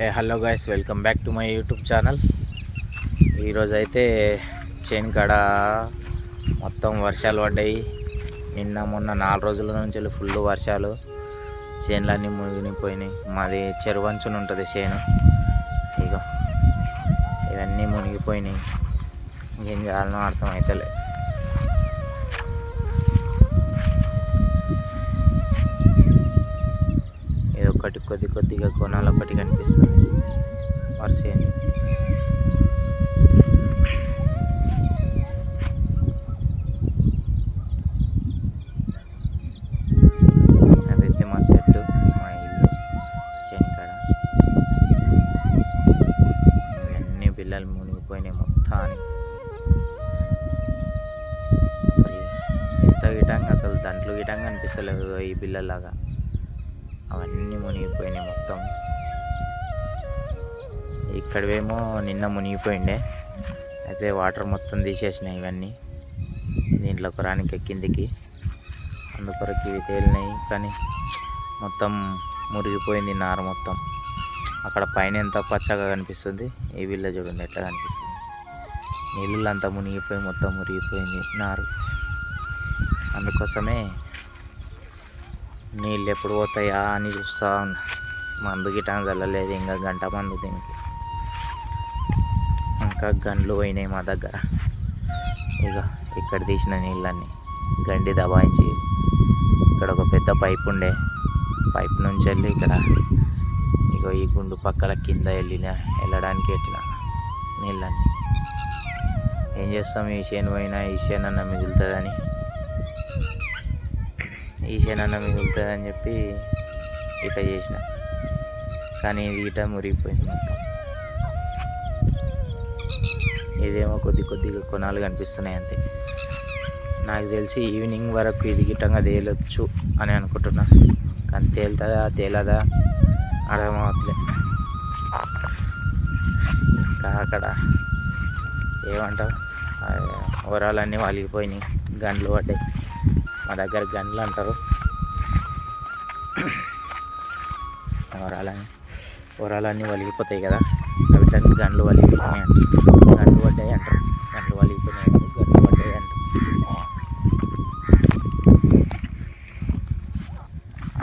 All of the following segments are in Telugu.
Hello guys, welcome back to my YouTube channel. ఈరోజు అయితే చేను కాడ మొత్తం వర్షాలు పడ్డాయి. నిన్న మొన్న 4 రోజుల నుంచి ఫుల్ వర్షాలు, చేనులన్నీ మునిగిపోయినాయి. మాది చెరువంచున ఉంటుంది చేను. ఇగో ఇవన్నీ మునిగిపోయినాయి. ఏం చేయాలనో అర్థం అవుతలే. ఒకటి కొద్దిగా కొనాలు ఒకటి కనిపిస్తుంది వర్షేని. అదైతే మా సెట్, మా ఇల్లు చేనికాడ. ఇవన్నీ పిల్లలు మునిగిపోయినాయి మొత్తానికి. అసలు ఎంత గిటంగా, అసలు దాంట్లో గిటంగా అనిపిస్తలేదు ఈ బిల్లలాగా. అవన్నీ మునిగిపోయినాయి మొత్తం. ఇక్కడవేమో నిన్న మునిగిపోయిండే, అయితే వాటర్ మొత్తం తీసేసినాయి ఇవన్నీ. దీంట్లోకి రానికి కిందికి, అందుకొరకు ఇవి తేలినాయి. కానీ మొత్తం మురిగిపోయింది నార మొత్తం. అక్కడ పైన ఎంత పచ్చగా కనిపిస్తుంది, ఈ బిల్ల చూడండి ఎట్లా కనిపిస్తుంది. నీళ్ళంతా మునిగిపోయి మొత్తం మురిగిపోయింది నారు. అందుకోసమే నీళ్ళు ఎప్పుడు పోతాయా అని చూస్తా ఉన్నా. మందు గిటా చల్లలేదు, ఇంకా గంట మందు దీనికి. ఇంకా గండ్లు పోయినాయి మా దగ్గర. ఇక ఇక్కడ తీసిన నీళ్ళన్నీ గండి దబాయించి, ఇక్కడ ఒక పెద్ద పైప్ ఉండే, పైప్ నుంచి వెళ్ళి ఇక్కడ ఇగో ఈ గుండు పక్కల కింద వెళ్ళడానికి ఎట్లా నీళ్ళన్నీ. ఏం చేస్తాం, ఈ చేను పోయినా ఈ చేనన్న మిగులుతుందని, ఈ చేనన్న మిగులుతుందని చెప్పి ఇట్లా చేసిన. కానీ ఇది ఇట మురిగిపోయింది మొత్తం. ఇదేమో కొద్దిగా కొనాలు కనిపిస్తున్నాయి అంతే. నాకు తెలిసి ఈవినింగ్ వరకు ఇది గిట్టంగా తేలొచ్చు అని అనుకుంటున్నా. కానీ తేలుతుందా తేలదా అర్థమవట్లే. ఇంకా అక్కడ ఏమంటావు, వరాలన్నీ వలిగిపోయినాయి, గండ్లు పడ్డాయి. మా దగ్గర గండ్లు అంటారు. వరాలన్నీ వలిగిపోతాయి కదా, అవి దాన్ని గండ్లు వలిగిపోయినాయి అంటారు. గండ్లు పడ్డాయి అంటారు, గండ్లు వలిగిపోయినాయి అంటారు, గండ్లు పడ్డాయి అంటారు.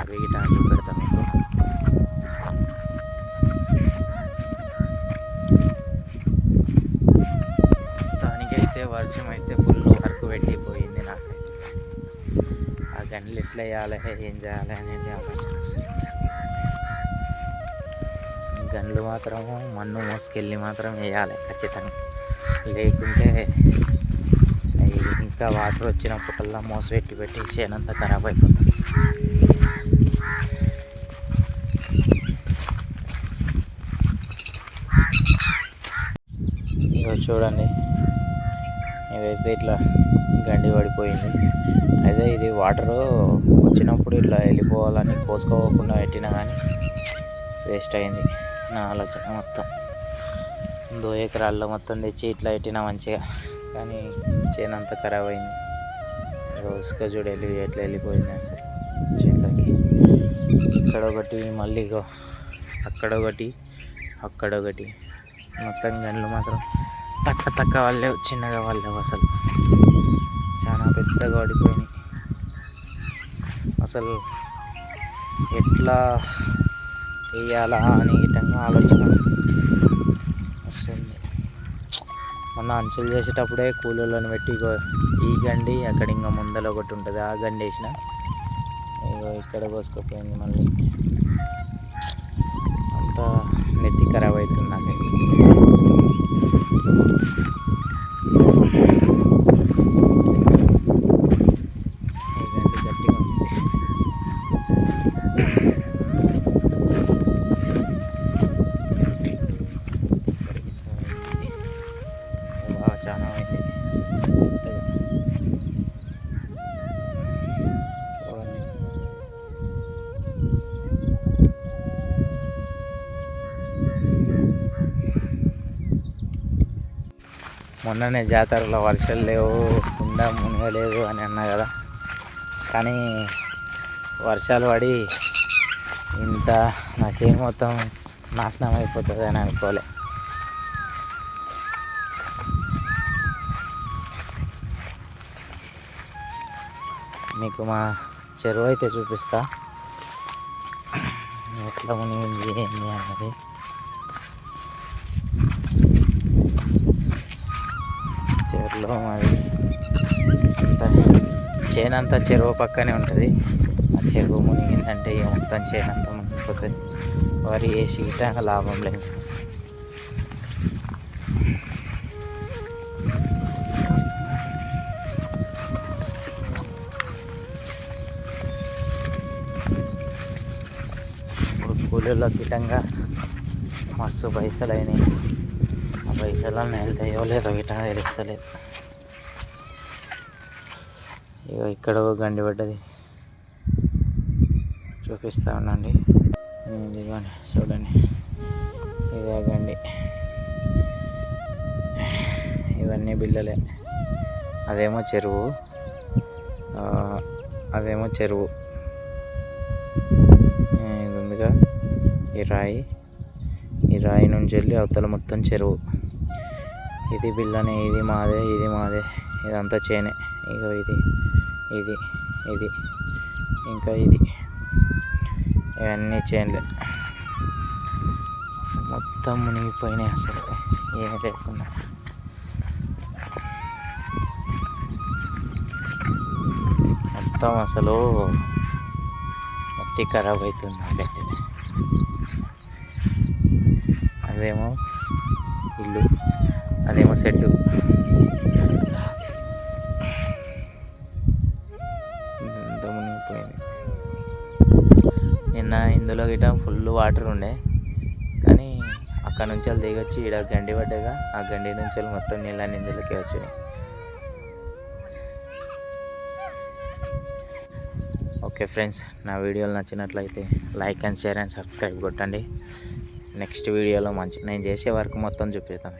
అవి గిటాలు పెడతాం మీకు. దానికైతే వర్షం అయితే ఫుల్ వర్క్ పెట్టిపోయింది నాకైతే. ఆ గండ్లు ఎట్లా వేయాలి, ఏం చేయాలి అనేది ఆలోచన వస్తుంది. గండ్లు మాత్రం మన్ను మోసుకెళ్ళి మాత్రం వేయాలి ఖచ్చితంగా, లేకుంటే ఇంకా వాటర్ వచ్చినప్పుడల్లా పెట్టి చేనంతా ఖరాబ్ అయిపోతుంది. ఇక చూడండి, ఇదైతే ఇట్లా గండి పడిపోయింది. అయితే ఇది వాటరు వచ్చినప్పుడు ఇట్లా వెళ్ళిపోవాలని కోసుకోకుండా పెట్టినా కానీ వేస్ట్ అయింది నా ఆలోచన మొత్తం. 2 ఎకరాల్లో మొత్తం తెచ్చి ఇట్లా పెట్టినా మంచిగా, కానీ చేనంతా ఖరాబ్ అయింది. రోజుగా చూడు ఎట్లా వెళ్ళిపోయింది అసలు చేనులోకి. ఇక్కడ ఒకటి, మళ్ళీ అక్కడొకటి, అక్కడొకటి. మొత్తం గండ్లు మాత్రం తక్క వాళ్ళే, చిన్నగా వాళ్ళే, అసలు చాలా పెద్దగా పడిపోయినాయి. అసలు ఎట్లా వేయాలా అని గిట్టంగా ఆలోచన వస్తుంది. మొన్న అంచులు చేసేటప్పుడే కూలీలను పెట్టి ఈ గండి అక్కడ ఇంకా ముందర ఒకటి ఉంటుంది, ఆ గండి వేసిన. ఇక్కడ కోసుకుపోయింది. మళ్ళీ అంతా నెత్తి ఖరాబ్ అవుతుంది నాకైతే. చాలా అయింది మొన్ననే జాతరలో వర్షాలు లేవు, కుండ మునగలేదు అని అన్నా కదా. కానీ వర్షాలు పడి ఇంత నా చేను మొత్తం నాశనం అయిపోతుంది అని అనుకోలే. మీకు మా చెరువు అయితే చూపిస్తా ఎట్లా మునిగింది ఏంది అన్నది. చెరువులో మరి చేనంతా చెరువు పక్కనే ఉంటుంది. ఆ చెరువు మునిగిందంటే ఇక మొత్తం చేనంతా మునిగిపోతుంది. వరి వేసి ఇట్లా లాభం లేదు. ఇప్పుడు కూలీలో గిట్టంగా మస్తు పైసలు అయినాయి. ఆ పైసలు వెళ్తాయో లేదో గిట్టంగా తెలుస్తలేదు. ఇక ఇక్కడ గండి పడ్డది చూపిస్తా ఉండండి. ఇదిగోండి చూడండి, ఇదే గండి. ఇవన్నీ బిల్లలే. అదేమో చెరువు, అదేమో చెరువు. ఇది ఉందిగా ఈ రాయి నుంచి వెళ్ళి అవతల మొత్తం చెరువు. ఇది బిల్లనే, ఇది మాదే, ఇది మాదే, ఇదంతా చేనే. ఇగో ఇది ఇది ఇది ఇంకా ఇది, ఇవన్నీ చేన్లే. మొత్తం మునిగిపోయినాయి అసలు ఏం లేకుండా. మొత్తం అసలు మట్టి ఖరాబ్ అవుతుంది నాకైతే. అదేమో ఇల్లు, అదేమో సెట్టు. ఇంత మునిగిపోయింది. నిన్న ఇందులో గిట్ట ఫుల్ వాటర్ ఉండే, కానీ అక్కడ నుంచి వాళ్ళు దిగొచ్చి ఇక్కడ గండి పడ్డగా ఆ గండి నుంచి మొత్తం నీళ్ళని ఇందులోకి వచ్చినాయి. ఓకే ఫ్రెండ్స్, నా వీడియోలు నచ్చినట్లయితే like and share and subscribe కొట్టండి. నెక్స్ట్ వీడియోలో నేను చేసే వర్క్ మొత్తం చూపిస్తాను.